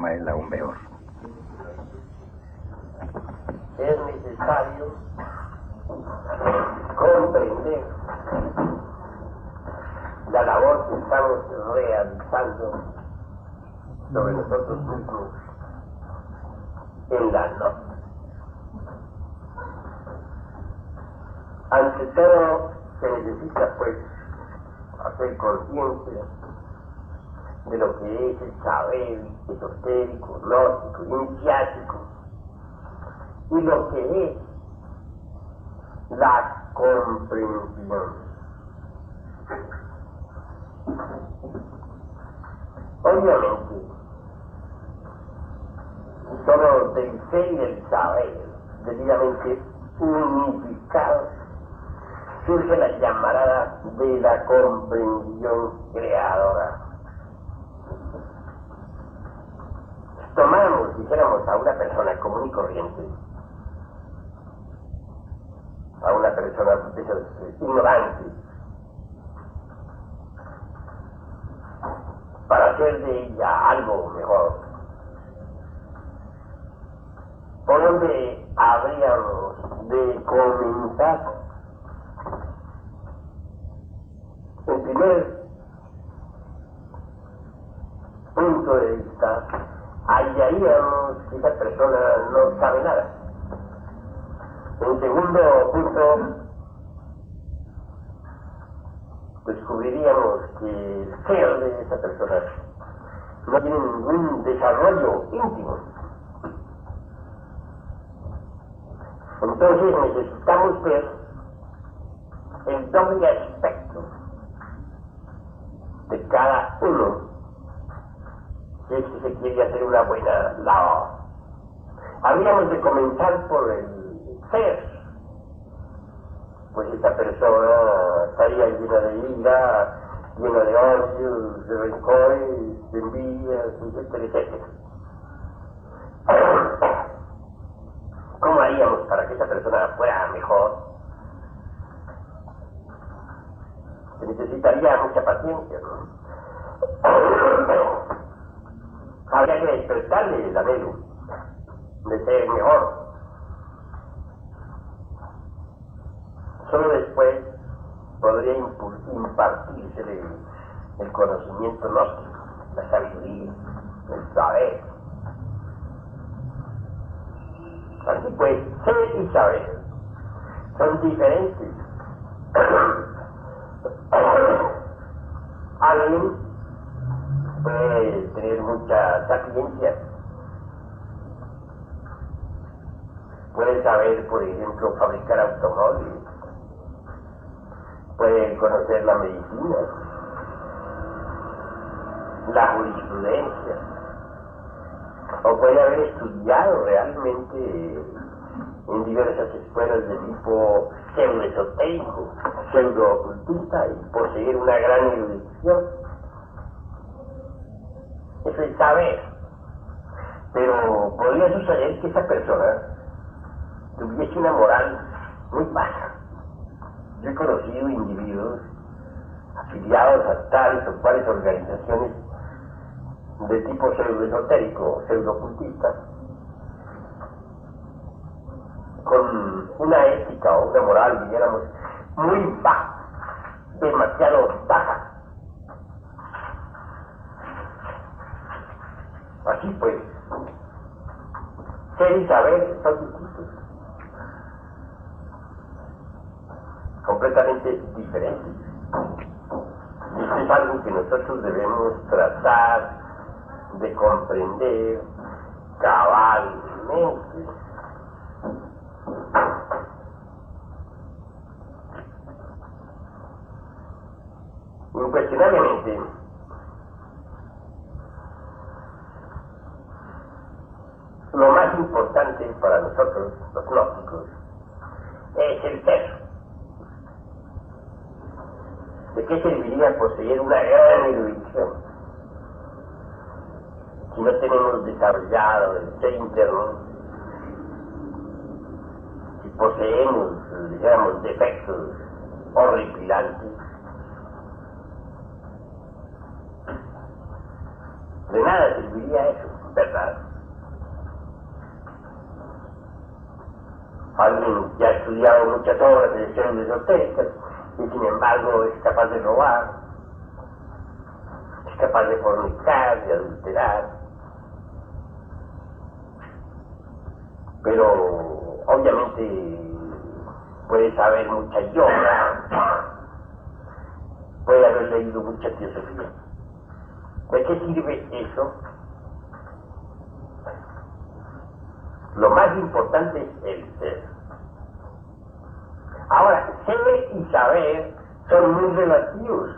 transforma él aún peor. Es necesario comprender la labor que estamos realizando sobre nosotros mismos en la noche. Ante todo, se necesita, pues, hacer conciencia de lo que es el saber esotérico, gnóstico, iniciático, y lo que es la comprensión. Obviamente, solo del ser y del saber debidamente unificados surge la llamarada de la comprensión creadora. Tomamos, dijéramos, a una persona común y corriente, a una persona ignorante, para hacer de ella algo mejor. ¿Por dónde habríamos de comenzar? En primer punto de vista, hallaríamos que esa persona no sabe nada. En segundo punto, descubriríamos que el ser de esa persona no tiene ningún desarrollo íntimo. Entonces necesitamos ver el doble aspecto de cada uno si es que se quiere hacer una buena labor. Habríamos de comenzar por el ser. Pues esta persona estaría llena de ira, llena de odios, de rencores, de envidias, etcétera, etcétera. ¿Cómo haríamos para que esa persona fuera mejor? Se necesitaría mucha paciencia, ¿no? Habría que despertarle el anhelo de ser mejor. Solo después podría impartírsele el conocimiento gnóstico, la sabiduría, el saber. Así pues, ser y saber son diferentes. Alguien puede tener mucha sapiencia, puede saber, por ejemplo, fabricar automóviles, puede conocer la medicina, la jurisprudencia, o puede haber estudiado realmente en diversas escuelas de tipo pseudo-esotérico, pseudo-ocultista y poseer una gran erudición. Eso es saber. Pero podría suceder que esa persona tuviese una moral muy baja. Yo he conocido individuos afiliados a tales o cuales organizaciones de tipo pseudo-esotérico, pseudo-ocultista, con una ética o una moral, digamos, muy baja, demasiado baja. Así pues, ser y saber son distintos, completamente diferentes. Y esto es algo que nosotros debemos tratar de comprender cabalmente. Incuestionablemente, lo más importante para nosotros, los gnósticos, es el ser. ¿De qué serviría poseer una gran erudición si no tenemos desarrollado el ser interno? Si poseemos, digamos, defectos horripilantes, de nada serviría eso, ¿verdad? alguien que ha estudiado muchas obras de lecciones esotéricas y sin embargo es capaz de robar, es capaz de fornicar, de adulterar, pero obviamente puede saber mucha yoga, puede haber leído mucha teosofía. ¿De qué sirve eso? Lo más importante es el ser. Ahora, ser y saber son muy relativos.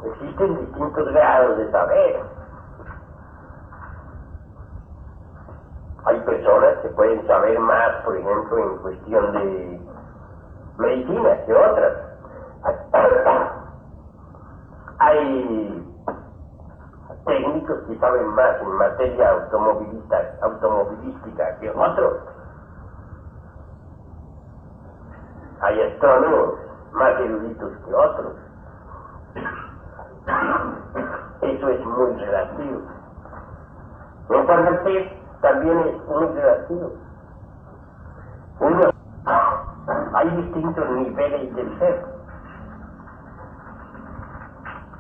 Existen distintos grados de saber. Hay personas que pueden saber más, por ejemplo, en cuestión de medicina que otras. Hay técnicos que saben más en materia automovilística que otros. Hay astrónomos más eruditos que otros. Eso es muy relativo. En cuanto al ser, también es muy relativo. Hay distintos niveles del ser.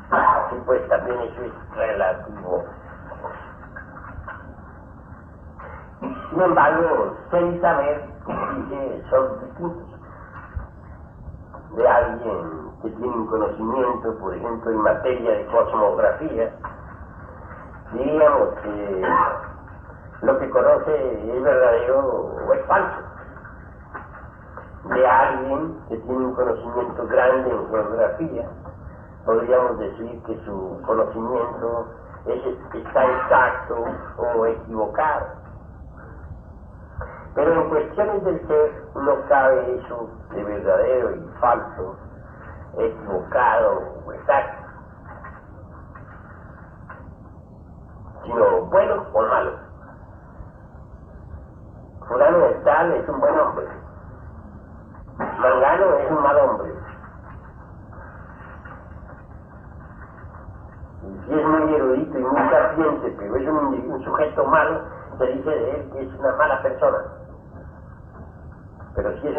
Así pues también eso es relativo. Sin embargo, ser y saber, dice, son distintos. De alguien que tiene un conocimiento, por ejemplo, en materia de cosmografía, diríamos que lo que conoce es verdadero o es falso. De alguien que tiene un conocimiento grande en geografía, podríamos decir que su conocimiento está exacto o equivocado. Pero en cuestiones del ser no cabe eso de verdadero y falso, equivocado o exacto, sino bueno o malo. Fulano de tal es un buen hombre, Mangano es un mal hombre. Y si es muy erudito y muy sapiente, pero es un sujeto malo, se dice de él que es una mala persona. Pero si es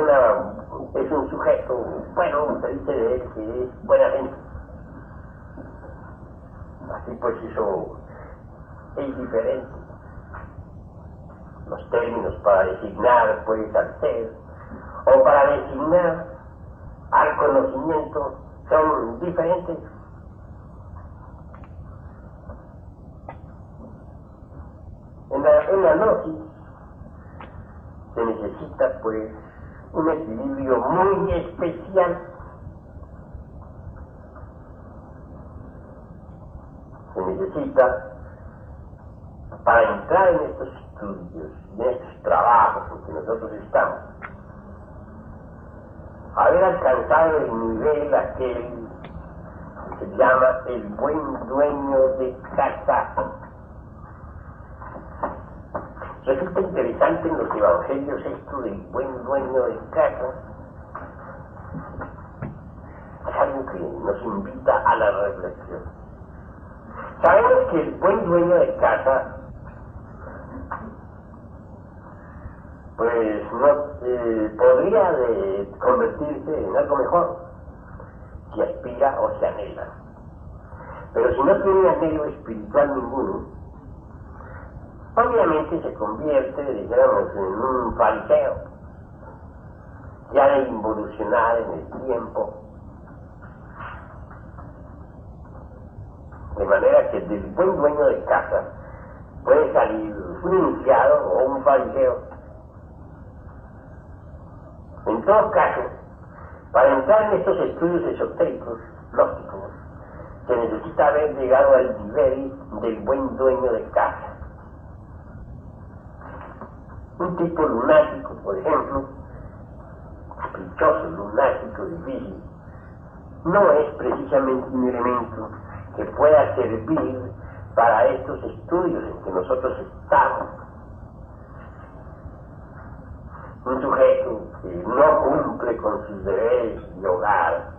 un sujeto bueno, se dice de él que es buena gente. Así pues eso es diferente. Los términos para designar pues al ser o para designar al conocimiento son diferentes. En la gnosis se necesita pues un equilibrio muy especial. Se necesita para entrar en estos estudios, en estos trabajos en que nosotros estamos, haber alcanzado el nivel aquel que se llama el buen dueño de casa. Resulta interesante en los evangelios esto del buen dueño de casa. Es algo que nos invita a la reflexión. Sabemos que el buen dueño de casa pues no podría convertirse en algo mejor si aspira o se anhela. Pero si no tiene anhelo espiritual ninguno, obviamente se convierte, digamos, en un fariseo, ya de involucionar en el tiempo, de manera que del buen dueño de casa puede salir un iniciado o un fariseo. En todo caso, para entrar en estos estudios esotéricos, gnósticos, se necesita haber llegado al nivel del buen dueño de casa. Un tipo lunático, por ejemplo, caprichoso, lunático, difícil, no es precisamente un elemento que pueda servir para estos estudios en que nosotros estamos. Un sujeto que no cumple con sus deberes de hogar,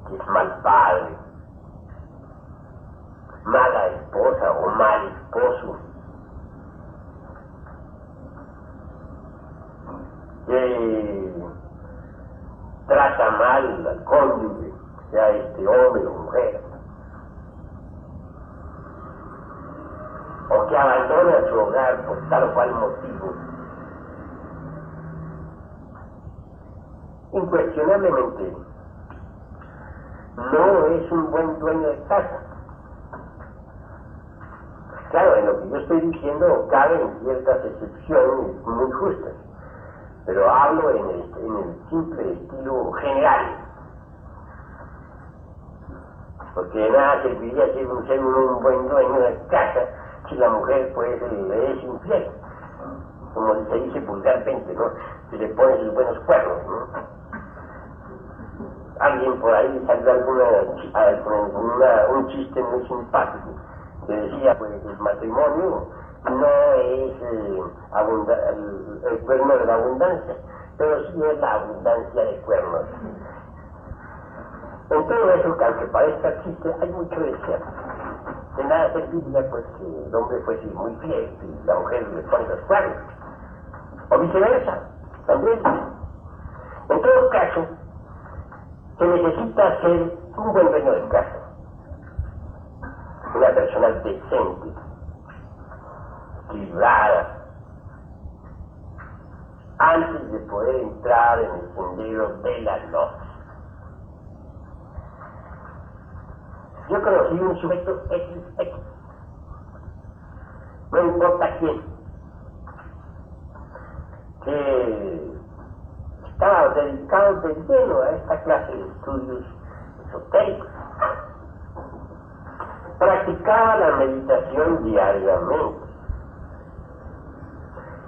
que es mal padre, mala esposa o mal esposo, trata mal al cónyuge, sea este hombre o mujer, o que abandona su hogar por tal o cual motivo, incuestionablemente no es un buen dueño de casa. Claro, en lo que yo estoy diciendo caben ciertas excepciones muy justas, pero hablo en el simple estilo general, porque de nada serviría ser un buen dueño de casa si la mujer pues le es infiel, como se dice vulgarmente, ¿no? Si le pone sus buenos cuernos, ¿no? Alguien por ahí salió un chiste muy simpático que decía pues el matrimonio no es el cuerno de la abundancia, pero sí es la abundancia de cuernos. En todo eso, que aunque parezca chiste, hay mucho de cierto. De nada serviría pues que el hombre fuese muy fiel y la mujer le pone los cuernos, o viceversa, también. En todo caso, se necesita ser un buen dueño de casa, una persona decente, equilibrada, antes de poder entrar en el sendero de la noche. Yo conocí un sujeto XX, no importa quién, que estaba dedicado de lleno a esta clase de estudios esotéricos. Practicaba la meditación diariamente.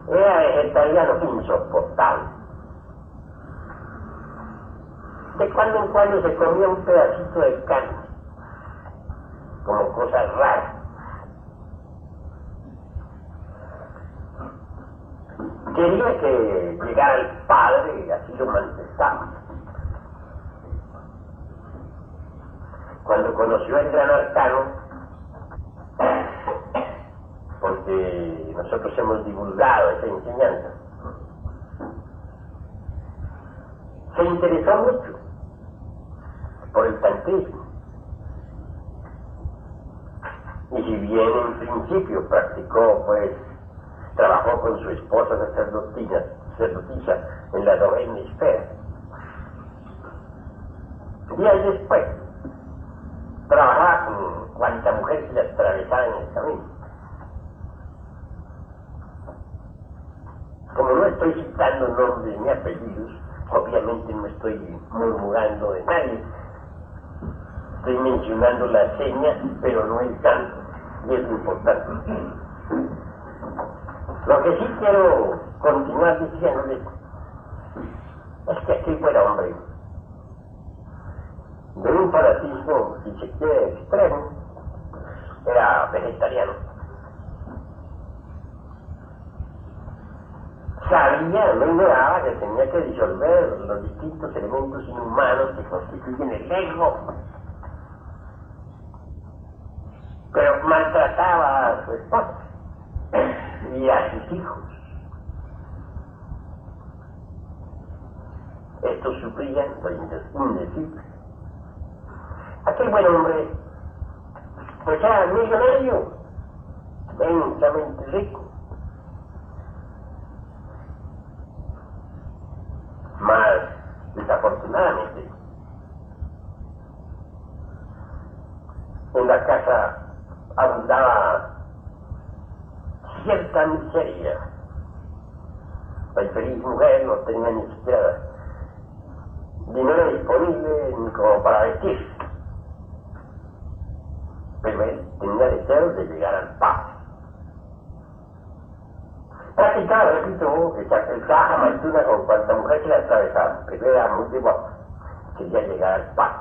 Era vegetariano insoportable. De cuando en cuando se comía un pedacito de carne, como cosa rara. Quería que llegara el padre y así lo manifestaba. Cuando conoció al gran arcano, porque nosotros hemos divulgado esa enseñanza, se interesó mucho por el tantrismo. Y si bien en principio practicó, pues, trabajó con su esposa sacerdotisa en la 9ª esfera, días después trabajaba con cuanta mujer se le atravesaba en el camino. Como no estoy citando nombres ni apellidos, obviamente no estoy murmurando de nadie, estoy mencionando la seña, pero no el tanto, y es lo importante. Lo que sí quiero continuar diciéndoles es que aquel buen hombre, de un fanatismo, si se quiere, extremo, era vegetariano. Sabía, no ignoraba que tenía que disolver los distintos elementos inhumanos que constituyen el ego, pero maltrataba a su esposa y a sus hijos. Estos sufrían lo indecible. Aquel buen hombre, pues era millonario, inmensamente rico. Mas, desafortunadamente, en la casa abundaba cierta miseria. La infeliz mujer no tenía ni siquiera dinero disponible ni como para vestir, pero él tenía deseo de llegar al paz. Practicaba, repito, el caja maituna con cuanta mujer se le atravesaba, pero era muy devoto, quería llegar al paz.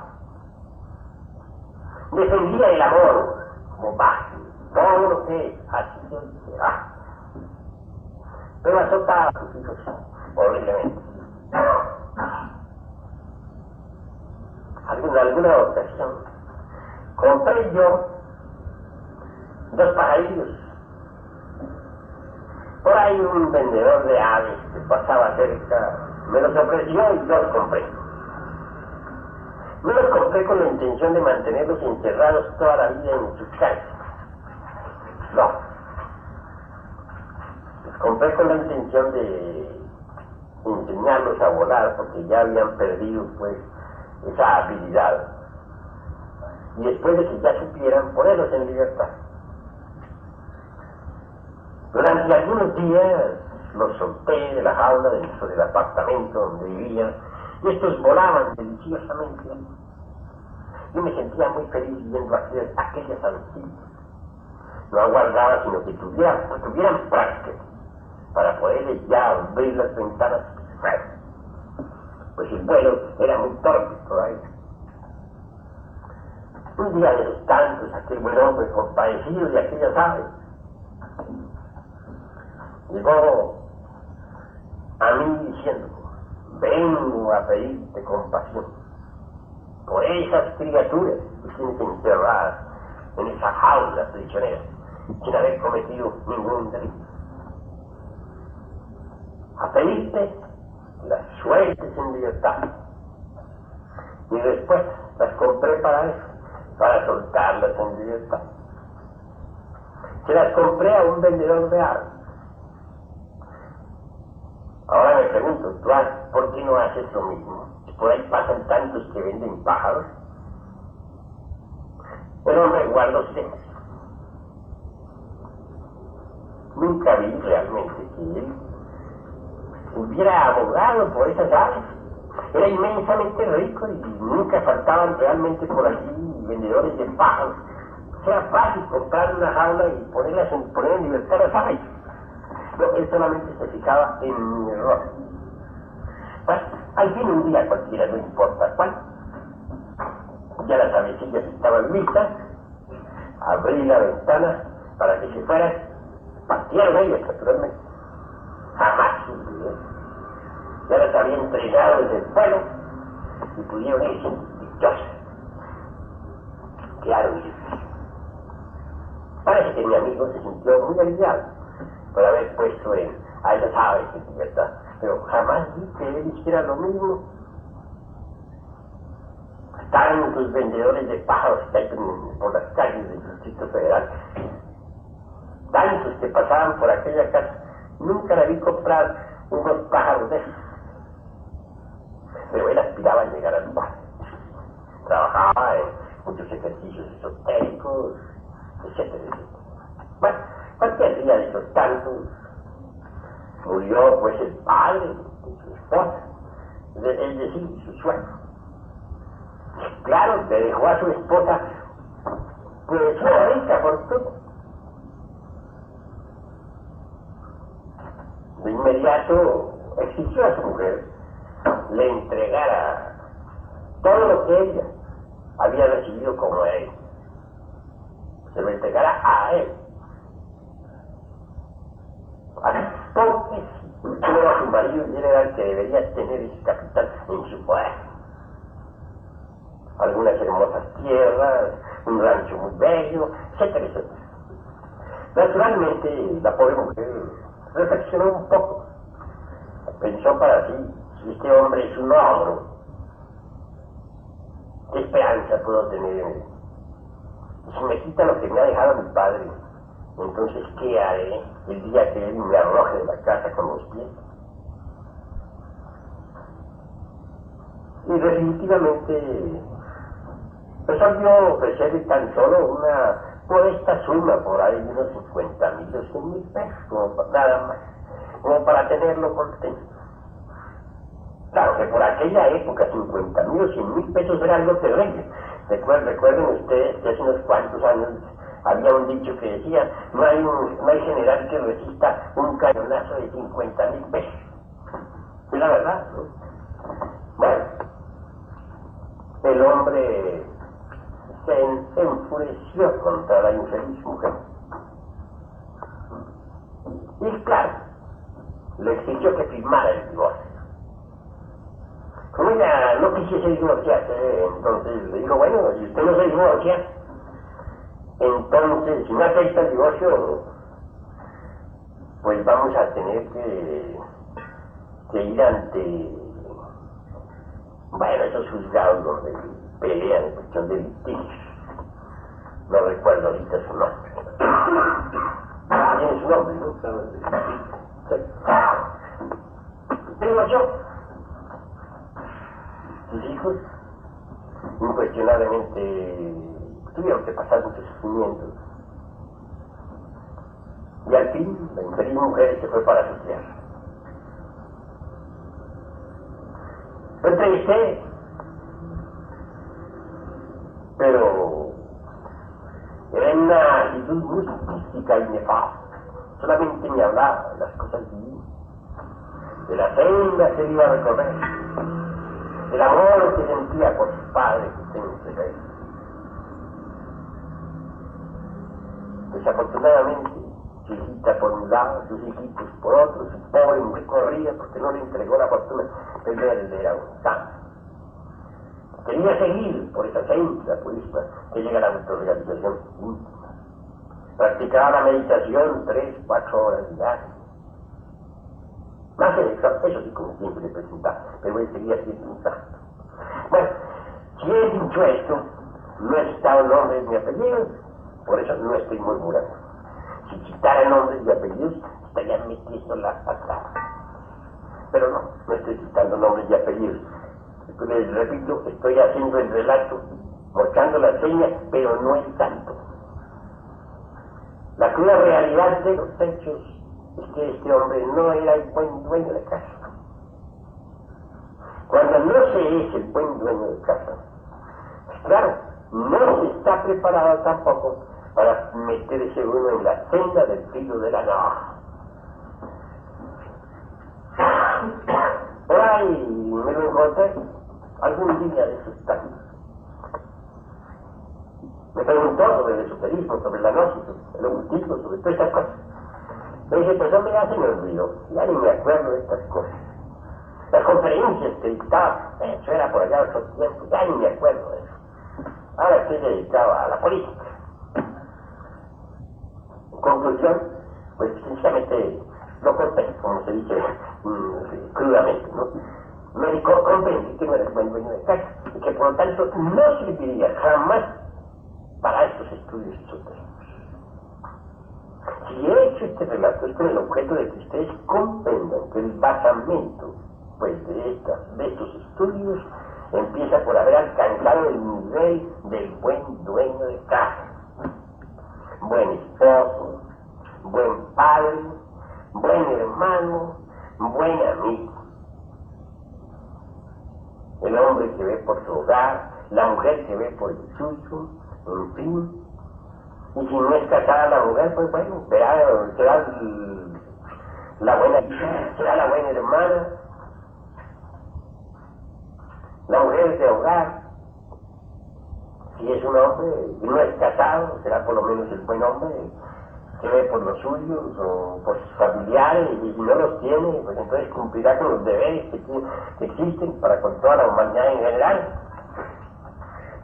Defendía el amor como base, todo lo que así será, pero azotaba a sus hijos horriblemente. Alguna ocasión compré yo 2 pajarillos. Por ahí un vendedor de aves que pasaba cerca Me los ofreció y los compré. No los compré con la intención de mantenerlos encerrados toda la vida en sus casas. No. Los compré con la intención de enseñarlos a volar porque ya habían perdido, pues, esa habilidad. Y después de que ya supieran, ponerlos en libertad. Durante algunos días los solté de la jaula dentro del apartamento donde vivían y estos volaban deliciosamente. Yo me sentía muy feliz viendo aquellas ancianas. No aguardaba sino que tuvieran práctica para poderles ya abrir las ventanas. Pues el vuelo era muy torpe todavía. Un día de los tantos, aquel buen hombre compadecido de aquellas aves llegó a mí diciendo: vengo a pedirte compasión por esas criaturas que tienes encerradas en esa jaula prisionera sin haber cometido ningún delito. A pedirte las sueltes en libertad. Y después las compré para eso, para soltarlas en libertad. Se las compré a un vendedor de aves. Ahora me pregunto, ¿por qué no haces lo mismo? Por ahí pasan tantos que venden pájaros. El hombre guardó silencio. Nunca vi realmente que él hubiera abogado por esas aves. Era inmensamente rico y nunca faltaban realmente por allí vendedores de pájaros. Era fácil comprar una jaula y poner en libertad las aves. No, él solamente se fijaba en mi error. Pues, al fin un día cualquiera, no importa cuál, ya las avecillas estaban listas, abrí la ventana para que se fueran, partieron ellas naturalmente. Jamás sucedió. Ya las había entregado desde el vuelo y pudieron irse dichosas. Claro, parece que mi amigo se sintió muy aliviado por haber puesto a esas aves en libertad, pero jamás vi que él hiciera lo mismo. Tantos vendedores de pájaros que hay por las calles del Distrito Federal, tantos que pasaban por aquella casa, nunca le vi comprar unos pájaros de esos. Pero él aspiraba a llegar al lugar. Trabajaba en muchos ejercicios esotéricos, etcétera, etcétera. Bueno, cualquier día de esos tantos murió pues el padre de su esposa, es decir, su suegro. Claro, le dejó a su esposa pues una rica fortuna. De inmediato exigió a su mujer le entregara todo lo que ella había recibido como a él. Se lo entregara a él. Porque no era su marido y él era el que debería tener ese capital en su poder. Algunas hermosas tierras, un rancho muy bello, etcétera, etcétera. Naturalmente, la pobre mujer reflexionó un poco. Pensó para sí: si este hombre es un ogro, ¿qué esperanza puedo tener en él? Si me quita lo que me ha dejado mi padre, entonces ¿qué haré el día que él me arroje de la casa con los pies? Y definitivamente resolvió ofrecerle tan solo una modesta suma, por ahí de unos 50,000 o 100,000 pesos, como nada más, como para tenerlo contento. Claro que por aquella época 50,000 o 100,000 pesos era algo terrible. Recuerden ustedes que hace unos cuantos años había un dicho que decía: no hay general que resista un cañonazo de 50,000 pesos. Es la verdad, ¿no? Bueno, el hombre se enfureció contra la infeliz mujer. Y claro, le exigió que firmara el divorcio. Como ella no quisiese divorciarse, entonces le dijo: bueno, si usted no se divorcia, entonces si no acepta el divorcio, pues vamos a tener que que ir ante, bueno, esos juzgados donde pelean en cuestión de litigios. No recuerdo ahorita su nombre. Tiene su nombre, ¿no? Sí. Tengo yo. Sus hijos, incuestionablemente, tuvieron que pasar muchos sufrimientos. Y al fin, la infeliz mujer se fue para su tierra. Lo entrevisté, pero era una actitud muy mística y nefasta. Solamente me hablaba de las cosas divinas, de la senda que él iba a recorrer, del amor que sentía por su padre que se entre él. Desafortunadamente, su hijita por un lado, sus hijitos por otro, su pobre mujer corría porque no le entregó la fortuna, pero él era un santo. Quería seguir por esa senda purísima que llega a la autorrealización íntima. Practicaba la meditación 3-4 horas diarias. Más eso sí, como siempre le presentaba, pero él seguía siendo un santo. Bueno, si he dicho esto, no he citado nombres ni apellidos, por eso no estoy murmurando. Si citara nombres y apellidos, estarían metiendo las patadas. Pero no estoy citando nombres y apellidos. Les repito, estoy haciendo el relato, mostrando las señas, pero no el santo. La cruda realidad de los hechos es que este hombre no era el buen dueño de casa. Cuando no se es el buen dueño de casa, claro, no se está preparado tampoco para meterse uno en la senda del filo de la navaja. Por ahí me lo encontré algún día de sus tardes. Me preguntó sobre el esoterismo, sobre la gnosis, sobre el ocultismo, sobre todas estas cosas. Me dije, pues hombre, ya se me olvidó, ya ni me acuerdo de estas cosas. Las conferencias que dictaba, eso era por allá otro tiempo, ya ni me acuerdo de eso. Ahora estoy dedicado a la política. En conclusión, pues sencillamente lo corté, como se dice crudamente, ¿no? Me comprendí que no era el buen dueño de casa y que por lo tanto no serviría jamás para estos estudios esotéricos. Si he hecho este relato es con el objeto de que ustedes comprendan que el basamento pues, de estos estudios empieza por haber alcanzado el nivel del buen dueño de casa. Buen esposo, buen padre, buen hermano, buen amigo. El hombre que ve por su hogar, la mujer que ve por el suyo, en fin. Y si no es casada la mujer, pues bueno, será la buena hija, será la buena hermana, la mujer de hogar. Si es un hombre y no es casado, será por lo menos el buen hombre que ve por los suyos o por sus familiares, y si no los tiene, pues entonces cumplirá con los deberes que existen para con toda la humanidad en general.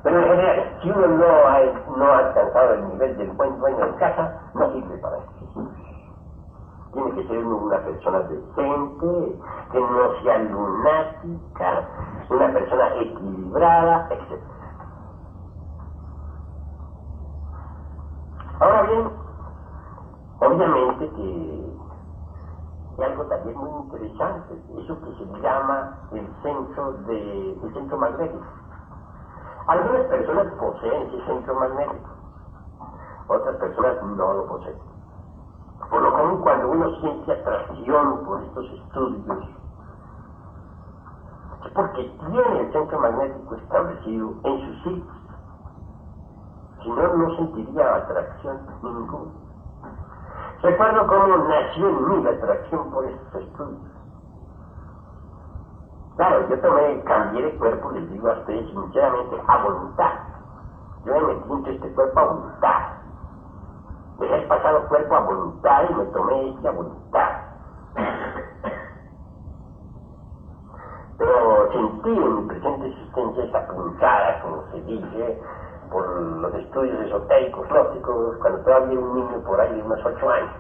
Pero en general, si uno no ha alcanzado el nivel del buen dueño de casa, no sirve para esto. Tiene que ser una persona decente, que no sea lunática, una persona equilibrada, etc. Ahora bien, obviamente que hay algo también muy interesante, eso que se llama el centro magnético. Algunas personas poseen ese centro magnético, otras personas no lo poseen. Por lo común, cuando uno siente atracción por estos estudios, es porque tiene el centro magnético establecido en su sitio. Si no, no sentiría atracción ninguna. Recuerdo cómo nació en mí la atracción por estos estudios. Claro, yo cambié de cuerpo, les digo a ustedes sinceramente, a voluntad. Yo me metí en este cuerpo a voluntad. Dejé el pasado cuerpo a voluntad y me tomé este a voluntad. Pero sentí en mi presente existencia esa punzada, como se dice, por los estudios esotéricos, gnósticos, cuando todavía era un niño por ahí de unos 8 años.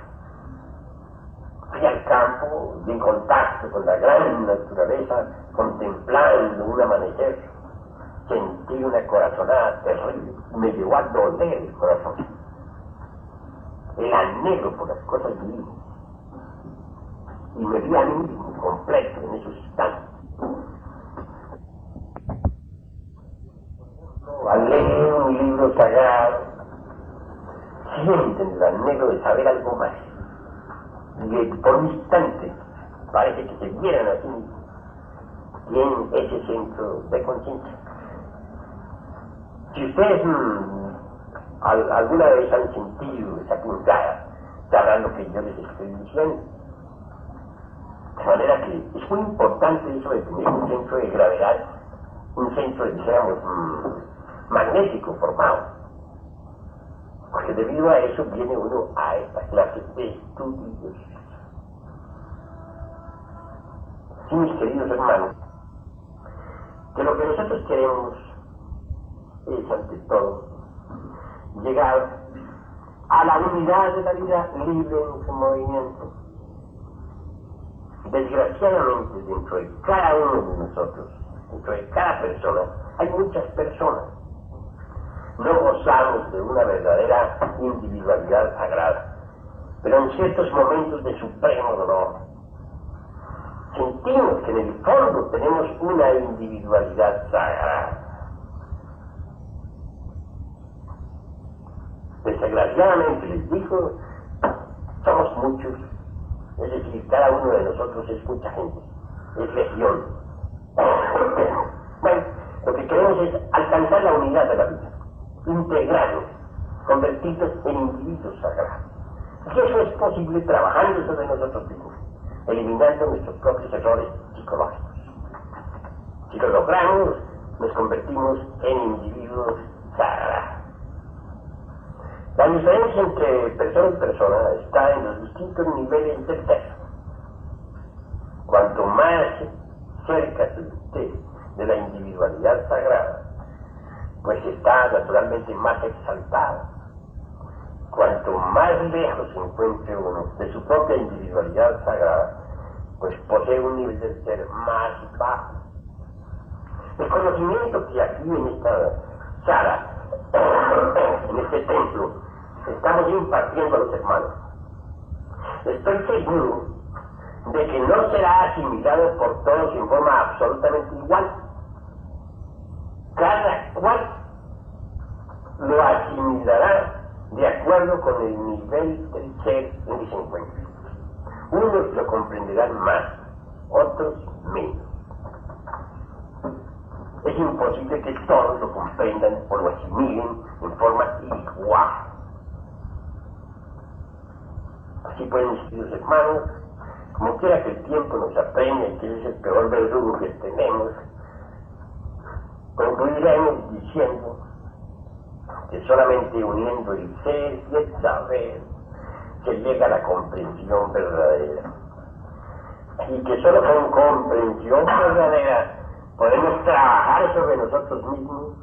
fui al campo y en contacto con la gran naturaleza, contemplando un amanecer, sentí una corazonada terrible, me llevó a doler el corazón, el anhelo por las cosas divinas, y me vi a mí mismo completo en esos instantes. Al leer un libro sagrado, sienten el anhelo de saber algo más, y por un instante parece que se vieran así, tienen ese centro de conciencia. Si ustedes alguna vez han sentido esa punzada, sabrán lo que yo les estoy diciendo. De manera que es muy importante eso de tener un centro de gravedad, un centro, dijéramos, magnético formado. Porque debido a eso viene uno a esta clase de estudios. Sí, mis queridos hermanos, que lo que nosotros queremos es, ante todo, llegar a la unidad de la vida libre en su movimiento. Desgraciadamente, dentro de cada uno de nosotros, dentro de cada persona, hay muchas personas. No gozamos de una verdadera individualidad sagrada, pero en ciertos momentos de supremo dolor, sentimos que en el fondo tenemos una individualidad sagrada. Desgraciadamente, les digo, somos muchos, es decir, cada uno de nosotros es mucha gente, es legión. Bueno, lo que queremos es alcanzar la unidad de la vida, integrarnos, convertirnos en individuos sagrados. Y eso es posible trabajando sobre nosotros mismos, eliminando nuestros propios errores psicológicos. Si lo logramos, nos convertimos en individuos sagrados. La diferencia entre persona y persona está en los distintos niveles del ser. Cuanto más cerca esté de la individualidad sagrada, pues está naturalmente más exaltado. Cuanto más lejos se encuentre uno de su propia individualidad sagrada, pues posee un nivel del ser más bajo. El conocimiento que aquí en esta sala, en este templo, estamos impartiendo a los hermanos, estoy seguro de que no será asimilado por todos en forma absolutamente igual. Cada cual lo asimilará de acuerdo con el nivel del ser en que se encuentra. Unos lo comprenderán más, otros menos. Es imposible que todos lo comprendan o lo asimilen en forma igual. Así pueden, mis queridos hermanos, como quiera que el tiempo nos apremie, que es el peor verdugo que tenemos, concluiremos diciendo que solamente uniendo el ser y el saber se llega a la comprensión verdadera. Y que solo con comprensión verdadera podemos trabajar sobre nosotros mismos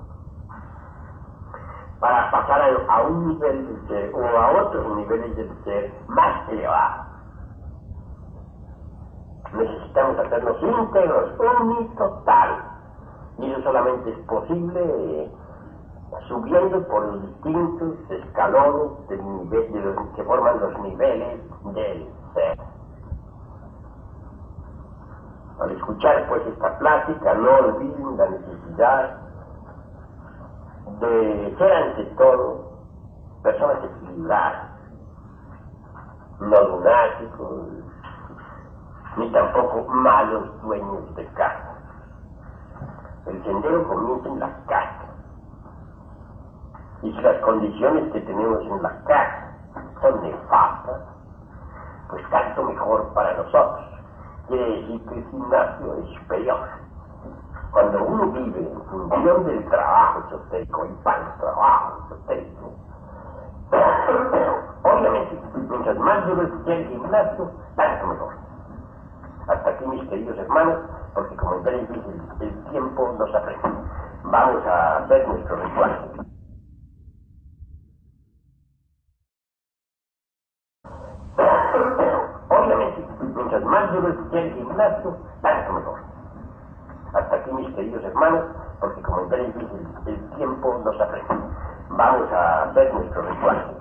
para pasar a un nivel del ser o a otros niveles del ser más elevados. Necesitamos hacernos íntegros, unitotal. Y eso solamente es posible subiendo por los distintos escalones del nivel, de los que forman los niveles del ser. Al escuchar pues esta plática, no olviden la necesidad de ser ante todo personas equilibradas, no lunáticos, ni tampoco malos dueños de casa. El sendero comienza en la casa. Y si las condiciones que tenemos en la casa son nefastas, pues tanto mejor para nosotros. Quiere decir que el gimnasio es superior. Cuando uno vive en función del trabajo esotérico y para el trabajo esotérico, obviamente, mientras más duro esté el gimnasio, tanto mejor. Hasta aquí, mis queridos hermanos, porque como ya les dije, el tiempo nos apremia. Vamos a hacer nuestro ritual. Obviamente, luego el que el gimnasio, tanto mejor. Hasta aquí, mis queridos hermanos, porque como veréis, el tiempo nos apremia. Vamos a ver nuestro ritual.